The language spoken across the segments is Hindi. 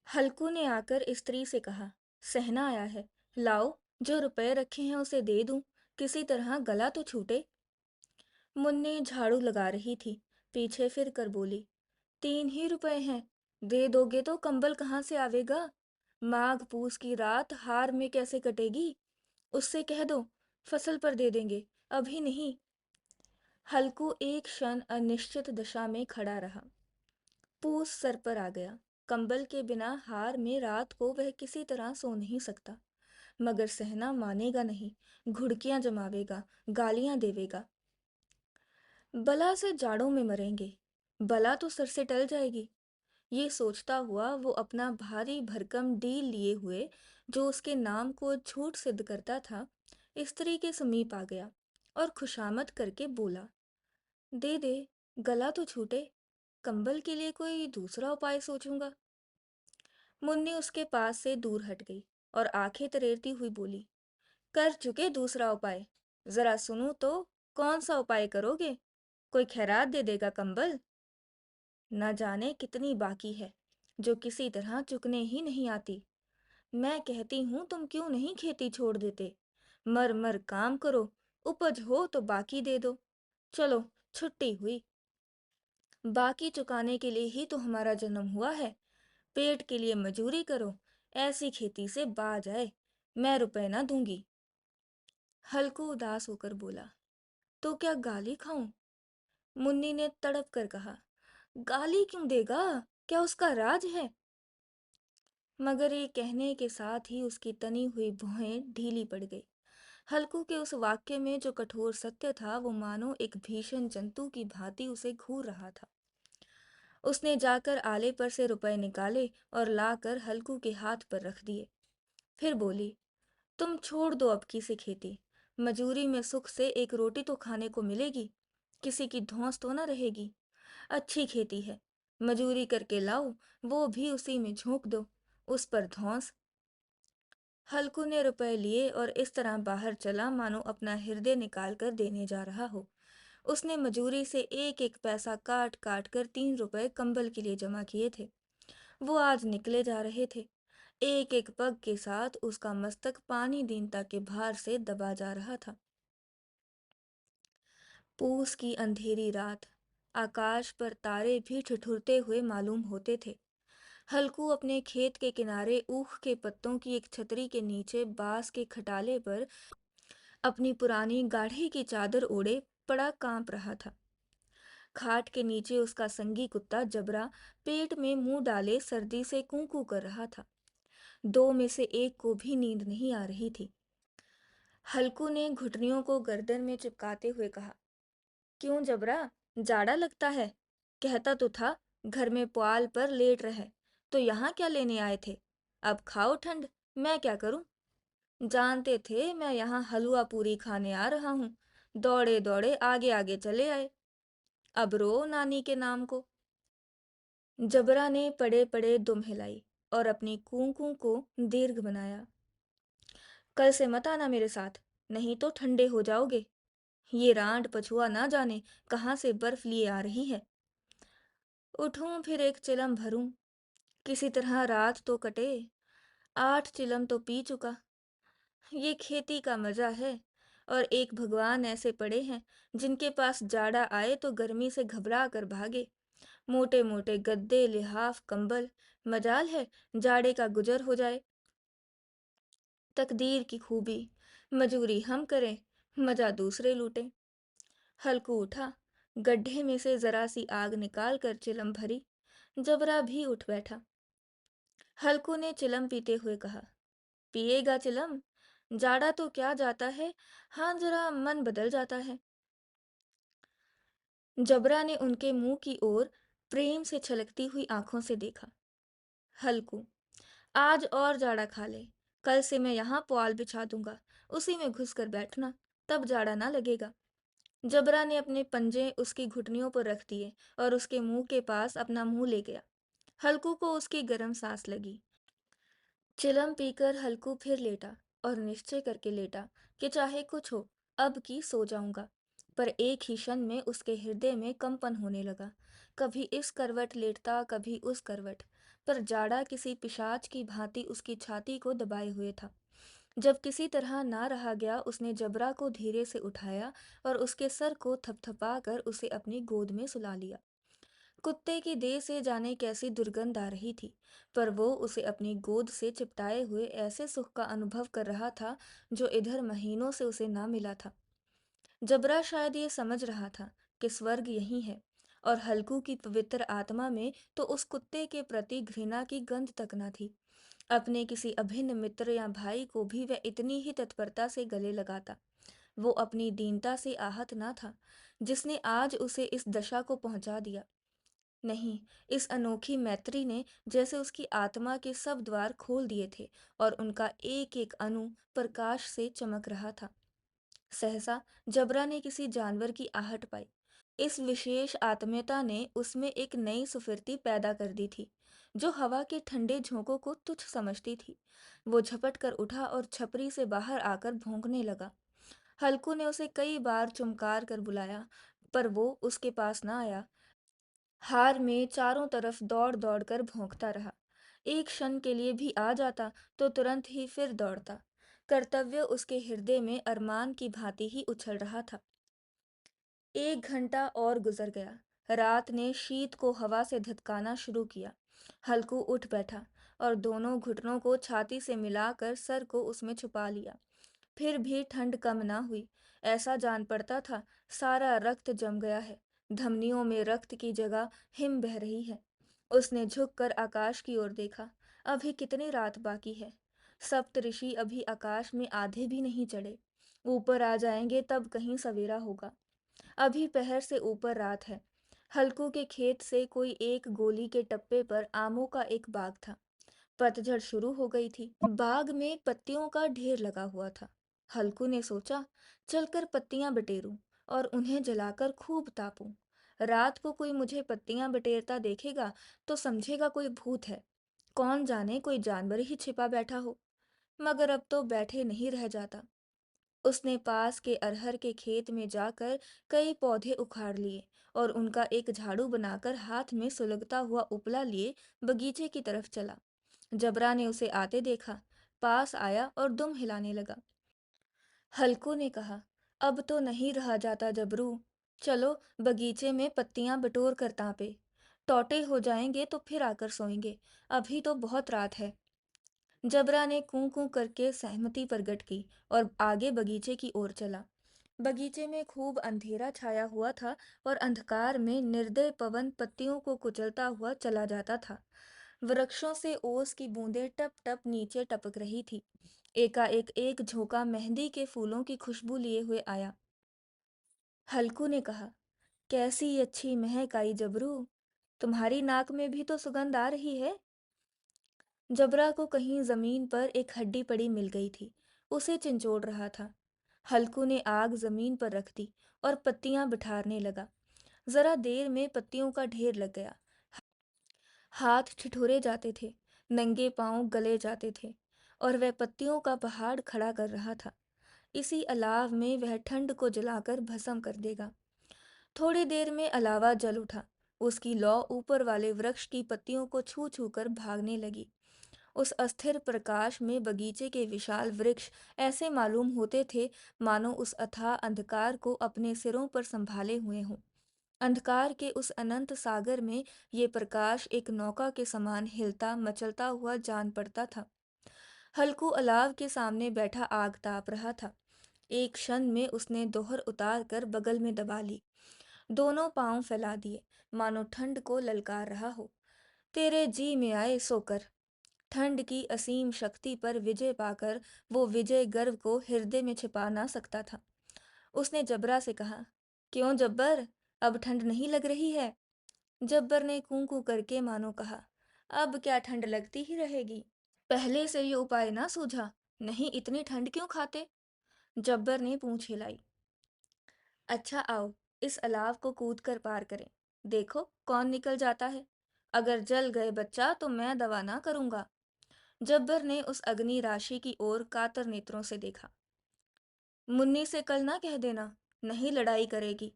हल्कू ने आकर स्त्री से कहा, सहना आया है, लाओ, जो रुपए रखे हैं उसे दे दूं, किसी तरह गला तो छूटे। मुन्नी झाड़ू लगा रही थी, पीछे फिर कर बोली, 3 ही रुपए हैं, दे दोगे तो कंबल कहाँ से आवेगा? माघ पूस की रात हार में कैसे कटेगी? उससे कह दो, फसल पर दे देंगे, अभी नहीं। हल्कू एक क्षण अनिश्चित दशा में खड़ा रहा। पूस सर पर आ गया। कंबल के बिना हार में रात को वह किसी तरह सो नहीं सकता। मगर सहना मानेगा नहीं, घुड़कियां जमावेगा, गालियां देवेगा। बला से जाड़ों में मरेंगे, बला तो सर से टल जाएगी। ये सोचता हुआ वो अपना भारी भरकम डील लिए हुए, जो उसके नाम को झूठ सिद्ध करता था, स्त्री के समीप आ गया और खुशामद करके बोला, दे दे, गला तो छूटे, कंबल के लिए कोई दूसरा उपाय सोचूंगा। मुन्नी उसके पास से दूर हट गई और आंखें तरेरती हुई बोली, कर चुके दूसरा उपाय, जरा सुनूं तो, कौन सा उपाय करोगे? कोई खैरात दे देगा कंबल? न जाने कितनी बाकी है, जो किसी तरह चुकने ही नहीं आती। मैं कहती हूं तुम क्यों नहीं खेती छोड़ देते? मर मर काम करो, उपज हो तो बाकी दे दो। चलो, छुट्टी हुई। बाकी चुकाने के लिए ही तो हमारा जन्म हुआ है। पेट के लिए मजूरी करो, ऐसी खेती से बाज आए। मैं रुपए ना दूंगी। हल्कू उदास होकर बोला, तो क्या गाली खाऊं? मुन्नी ने तड़प कर कहा, गाली क्यों देगा? क्या उसका राज है? मगर ये कहने के साथ ही उसकी तनी हुई भौहें ढीली पड़ गई। हल्कू के उस वाक्य में जो कठोर सत्य था, वो मानो एक भीषण जंतु की भांति उसे घूर रहा था। उसने जाकर आले पर से रुपए निकाले और लाकर हल्कू के हाथ पर रख दिए। फिर बोली, तुम छोड़ दो अब की से खेती। मजूरी में सुख से एक रोटी तो खाने को मिलेगी, किसी की धौंस तो ना रहेगी। अच्छी खेती है, मजूरी करके लाओ, वो भी उसी में झोंक दो, उस पर धौंस। हल्कू ने रुपए लिए और इस तरह बाहर चला मानो अपना हृदय निकाल कर देने जा रहा हो। उसने मजूरी से एक एक पैसा काट काट कर 3 रुपए कंबल के लिए जमा किए थे। वो आज निकले जा रहे थे। एक एक पग के साथ उसका मस्तक पानी दीनता के भार से दबा जा रहा था। पूस की अंधेरी रात, आकाश पर तारे भी ठिठुरते हुए मालूम होते थे। हल्कू अपने खेत के किनारे ऊख के पत्तों की एक छतरी के नीचे बांस के खटाले पर अपनी पुरानी गाढ़ी की चादर ओढ़े पड़ा कांप रहा था। खाट के नीचे उसका संगी कुत्ता जबरा पेट में मुंह डाले सर्दी से कूं कूं कर रहा था। दो में से एक को भी नींद नहीं आ रही थी। हल्कू ने घुटनियों को गर्दन में चिपकाते हुए कहा, क्यों जबरा, जाड़ा लगता है? कहता तो था घर में पुआल पर लेट रहे, तो यहाँ क्या लेने आए थे? अब खाओ ठंड, मैं क्या करूं? जानते थे मैं यहाँ हलवा पूरी खाने आ रहा हूँ, दौड़े दौड़े आगे आगे चले आए। अब रो नानी के नाम को। जबरा ने पड़े पड़े दुम हिलाई और अपनी कूं कूं को दीर्घ बनाया। कल से मत आना मेरे साथ, नहीं तो ठंडे हो जाओगे। ये रांड पछुआ ना जाने कहाँ से बर्फ लिए आ रही है। उठूं फिर एक चिलम भरूं, किसी तरह रात तो कटे। 8 चिलम तो पी चुका। ये खेती का मजा है। और एक भगवान ऐसे पड़े हैं जिनके पास जाड़ा आए तो गर्मी से घबरा कर भागे। मोटे मोटे गद्दे, लिहाफ, कंबल। मजाल है जाड़े का गुजर हो जाए। तकदीर की खूबी, मजूरी हम करें, मजा दूसरे लूटें। हल्कू उठा, गड्ढे में से जरा सी आग निकाल कर चिलम भरी। जबरा भी उठ बैठा। हल्कू ने चिलम पीते हुए कहा, पिएगा चिलम? जाड़ा तो क्या जाता है, हाँ जरा मन बदल जाता है। जबरा ने उनके मुंह की ओर प्रेम से छलकती हुई आंखों से देखा। हल्कू, आज और जाड़ा खा ले, कल से मैं यहाँ पुआल बिछा दूंगा, उसी में घुस कर बैठना, तब जाड़ा ना लगेगा। जबरा ने अपने पंजे उसकी घुटनियों पर रख दिए और उसके मुंह के पास अपना मुंह ले गया। हल्कू को उसकी गर्म सांस लगी। चिलम पीकर हल्कू फिर लेटा और निश्चय करके लेटा कि चाहे कुछ हो, अब की सो जाऊंगा। पर एक ही क्षण में उसके हृदय में कंपन होने लगा। कभी इस करवट लेटता, कभी उस करवट। पर जाड़ा किसी पिशाच की भांति उसकी छाती को दबाए हुए था। जब किसी तरह ना रहा गया, उसने जबरा को धीरे से उठाया और उसके सर को थपथपा कर उसे अपनी गोद में सुला लिया। कुत्ते की देह से जाने कैसी दुर्गंध आ रही थी, पर वो उसे अपनी गोद से चिपटाए हुए ऐसे सुख का अनुभव कर रहा था जो इधर महीनों से उसे ना मिला था। जबरा शायद ये समझ रहा था कि स्वर्ग यही है, और हल्कू की पवित्र आत्मा में तो उस कुत्ते के प्रति घृणा की गंध तक न थी। अपने किसी अभिन्न मित्र या भाई को भी वह इतनी ही तत्परता से गले लगाता। वो अपनी दीनता से आहत न था, जिसने आज उसे इस दशा को पहुंचा दिया। नहीं, इस अनोखी मैत्री ने जैसे उसकी आत्मा के सब द्वार खोल दिए थे, और उनका एक एक अणु प्रकाश से चमक रहा था। सहसा जबरा ने किसी जानवर की आहट पाई। इस विशेष आत्मीयता ने उसमें एक नई सुफिरती पैदा कर दी थी, जो हवा के ठंडे झोंकों को तुच्छ समझती थी। वो झपट कर उठा और छपरी से बाहर आकर भौंकने लगा। हल्कू ने उसे कई बार चुमकार कर बुलाया, पर वो उसके पास न आया। हार में चारों तरफ दौड़ दौड़ कर भौंकता रहा। एक क्षण के लिए भी आ जाता तो तुरंत ही फिर दौड़ता। कर्तव्य उसके हृदय में अरमान की भांति ही उछल रहा था। 1 घंटा और गुजर गया। रात ने शीत को हवा से धतकाना शुरू किया। हल्कू उठ बैठा और दोनों घुटनों को छाती से मिलाकर सर को उसमें छुपा लिया। फिर भी ठंड कम ना हुई। ऐसा जान पड़ता था सारा रक्त जम गया है, धमनियों में रक्त की जगह हिम बह रही है। उसने झुककर आकाश की ओर देखा। अभी कितनी रात बाकी है। सप्तऋषि अभी आकाश में आधे भी नहीं चढ़े। ऊपर आ जाएंगे तब कहीं सवेरा होगा। अभी पहर से ऊपर रात है। हल्कू के खेत से कोई एक गोली के टप्पे पर आमों का एक बाग था। पतझड़ शुरू हो गई थी। बाग में पत्तियों का ढेर लगा हुआ था। हल्कू ने सोचा, चलकर पत्तियां बटेरूं और उन्हें जलाकर खूब तापूं। रात को कोई मुझे पत्तियां बटेरता देखेगा तो समझेगा कोई भूत है। कौन जाने कोई जानवर ही छिपा बैठा हो। मगर अब तो बैठे नहीं रह जाता। उसने पास के अरहर के खेत में जाकर कई पौधे उखाड़ लिए और उनका एक झाड़ू बनाकर हाथ में सुलगता हुआ उपला लिए बगीचे की तरफ चला। जबरा ने उसे आते देखा, पास आया और दुम हिलाने लगा। हल्कू ने कहा, अब तो नहीं रहा जाता जबरू। चलो बगीचे में पत्तियां बटोर कर तापे। टौटे हो जाएंगे तो फिर आकर सोएंगे। अभी तो बहुत रात है। जबरा ने कूं कूं करके सहमति प्रकट की और आगे बगीचे की ओर चला। बगीचे में खूब अंधेरा छाया हुआ था और अंधकार में निर्दय पवन पत्तियों को कुचलता हुआ चला जाता था। वृक्षों से ओस की बूंदें टप टप नीचे टपक रही थी। एकाएक एक झोंका मेहंदी के फूलों की खुशबू लिए हुए आया। हल्कू ने कहा, कैसी अच्छी महक आई जबरू। तुम्हारी नाक में भी तो सुगंध आ रही है। जबरा को कहीं जमीन पर एक हड्डी पड़ी मिल गई थी। उसे चिंचोड़ रहा था। हल्कू ने आग जमीन पर रख दी और पत्तियां बिठारने लगा। जरा देर में पत्तियों का ढेर लग गया। हाथ ठिठुरे जाते थे, नंगे पांव गले जाते थे, और वह पत्तियों का पहाड़ खड़ा कर रहा था। इसी अलाव में वह ठंड को जलाकर भस्म कर देगा। थोड़ी देर में अलावा जल उठा। उसकी लौ ऊपर वाले वृक्ष की पत्तियों को छू छू कर भागने लगी। उस अस्थिर प्रकाश में बगीचे के विशाल वृक्ष ऐसे मालूम होते थे मानो उस अथाह अंधकार को अपने सिरों पर संभाले हुए हों। अंधकार के उस अनंत सागर में ये प्रकाश एक नौका के समान हिलता मचलता हुआ जान पड़ता था। हल्कू अलाव के सामने बैठा आग ताप रहा था। एक क्षण में उसने दोहर उतार कर बगल में दबा ली। दोनों पांव फैला दिए, मानो ठंड को ललकार रहा हो। तेरे जी में आए सो कर। ठंड की असीम शक्ति पर विजय पाकर वो विजय गर्व को हृदय में छिपा ना सकता था। उसने जबरा से कहा, क्यों जब्बर, अब ठंड नहीं लग रही है? जब्बर ने कूं कूं करके मानो कहा, अब क्या ठंड लगती ही रहेगी। पहले से ये उपाय ना सूझा? नहीं, इतनी ठंड क्यों खाते? जब्बर ने पूंछ हिलाई। अच्छा आओ, इस अलाव को कूद कर पार करें। देखो कौन निकल जाता है। अगर जल गए बच्चा तो मैं दवा ना करूंगा। जब्बर ने उस अग्नि राशि की ओर कातर नेत्रों से देखा। मुन्नी से कल ना कह देना, नहीं लड़ाई करेगी।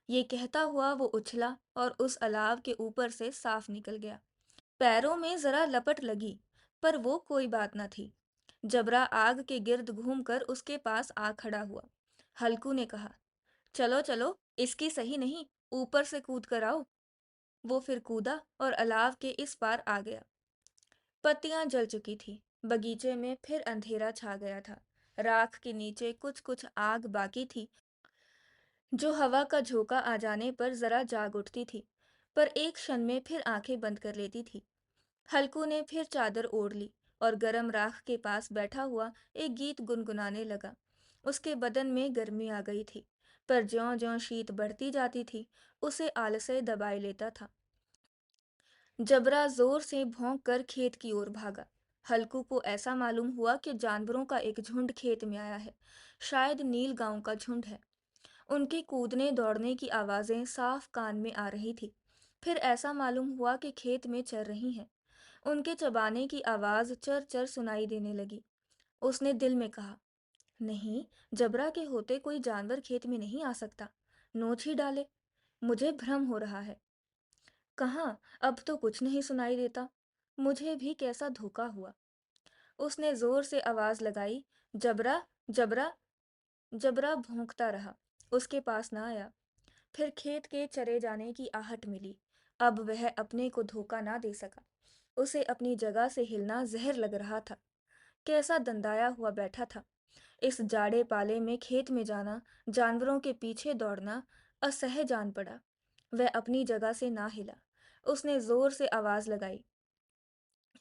ये कहता हुआ वो उछला और उस अलाव के ऊपर से साफ निकल गया। पैरों में जरा लपट लगी, पर वो कोई बात न थी। जबरा आग के गिर्द घूमकर उसके पास आ खड़ा हुआ। हल्कू ने कहा, चलो चलो, इसकी सही नहीं, ऊपर से कूद कर आओ। वो फिर कूदा और अलाव के इस पार आ गया। पत्तियां जल चुकी थी। बगीचे में फिर अंधेरा छा गया था। राख के नीचे कुछ कुछ आग बाकी थी, जो हवा का झोंका आ जाने पर जरा जाग उठती थी, पर एक क्षण में फिर आंखें बंद कर लेती थी। हल्कू ने फिर चादर ओढ़ ली और गरम राख के पास बैठा हुआ एक गीत गुनगुनाने लगा। उसके बदन में गर्मी आ गई थी, पर ज्यों-ज्यों शीत बढ़ती जाती थी, उसे आलस्य दबाए लेता था। जबरा जोर से भौंक कर खेत की ओर भागा। हल्कू को ऐसा मालूम हुआ कि जानवरों का एक झुंड खेत में आया है। शायद नील गांव का झुंड है। उनके कूदने दौड़ने की आवाजें साफ कान में आ रही थी। फिर ऐसा मालूम हुआ कि खेत में चर रही हैं। उनके चबाने की आवाज चर चर सुनाई देने लगी। उसने दिल में कहा, नहीं, जबरा के होते कोई जानवर खेत में नहीं आ सकता। नोच ही डाले। मुझे भ्रम हो रहा है। कहाँ, अब तो कुछ नहीं सुनाई देता। मुझे भी कैसा धोखा हुआ। उसने जोर से आवाज लगाई, जबरा, जबरा। जबरा भौंकता रहा, उसके पास ना आया। फिर खेत के चरे जाने की आहट मिली। अब वह अपने को धोखा ना दे सका। उसे अपनी जगह से हिलना जहर लग रहा था। कैसा दंदाया हुआ बैठा था। इस जाड़े पाले में खेत में जाना, जानवरों के पीछे दौड़ना असह्य जान पड़ा। वह अपनी जगह से ना हिला। उसने जोर से आवाज लगाई,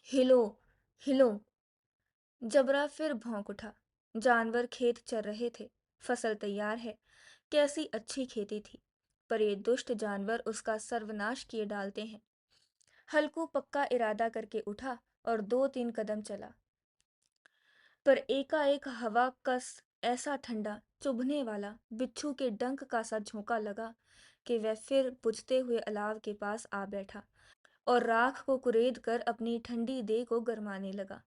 हिलो, हिलो। जबरा फिर भौंक उठा। जानवर खेत चर रहे थे। फसल तैयार है। कैसी अच्छी खेती थी, पर ये दुष्ट जानवर उसका सर्वनाश किए डालते हैं। हल्कू पक्का इरादा करके उठा और 2-3 कदम चला, पर एकाएक हवा कस ऐसा ठंडा, चुभने वाला, बिच्छू के डंक का सा झोंका लगा कि वह फिर बुझते हुए अलाव के पास आ बैठा और राख को कुरेद कर अपनी ठंडी देह को गरमाने लगा।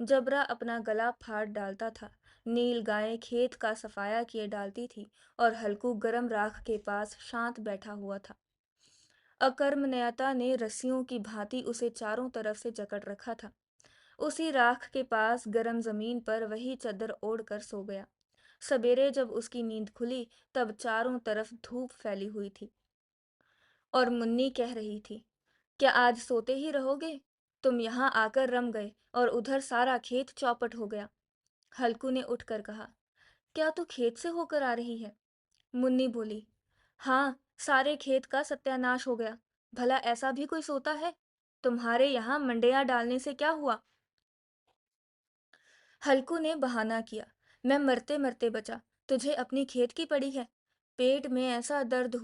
जबरा अपना गला फाड़ डालता था। नील गाय खेत का सफाया किए डालती थी और हल्कू गरम राख के पास शांत बैठा हुआ था। अकर्मण्यता ने रस्सियों की भांति उसे चारों तरफ से जकड़ रखा था। उसी राख के पास गरम जमीन पर वही चद्दर ओढ़ कर सो गया। सवेरे जब उसकी नींद खुली, तब चारों तरफ धूप फैली हुई थी और मुन्नी कह रही थी, क्या आज सोते ही रहोगे? तुम यहाँ आकर रम गए और उधर सारा खेत चौपट हो गया। हल्कू ने उठकर कहा, क्या तू खेत से होकर आ रही है? मुन्नी बोली, हाँ, सारे खेत का सत्यानाश हो गया। भला ऐसा भी कोई सोता है? तुम्हारे यहाँ मंडिया डालने से क्या हुआ? हल्कू ने बहाना किया, मैं मरते मरते बचा। तुझे अपनी खेत की पड़ी है। पेट में ऐसा दर्द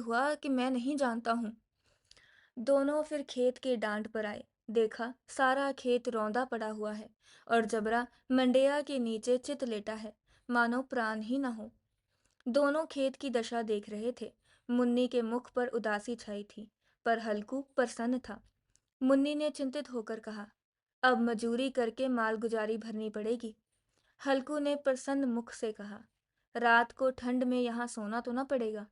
हुआ कि मैं नहीं जानता हूँ। दोनों फिर खेत के डांड पर आए। देखा, सारा खेत रौंदा पड़ा हुआ है और जबरा मंडेया के नीचे चित लेटा है, मानो प्राण ही न हो। दोनों खेत की दशा देख रहे थे। मुन्नी के मुख पर उदासी छाई थी, पर हल्कू प्रसन्न था। मुन्नी ने चिंतित होकर कहा, अब मजूरी करके मालगुजारी भरनी पड़ेगी। हल्कू ने प्रसन्न मुख से कहा, रात को ठंड में यहाँ सोना तो न पड़ेगा।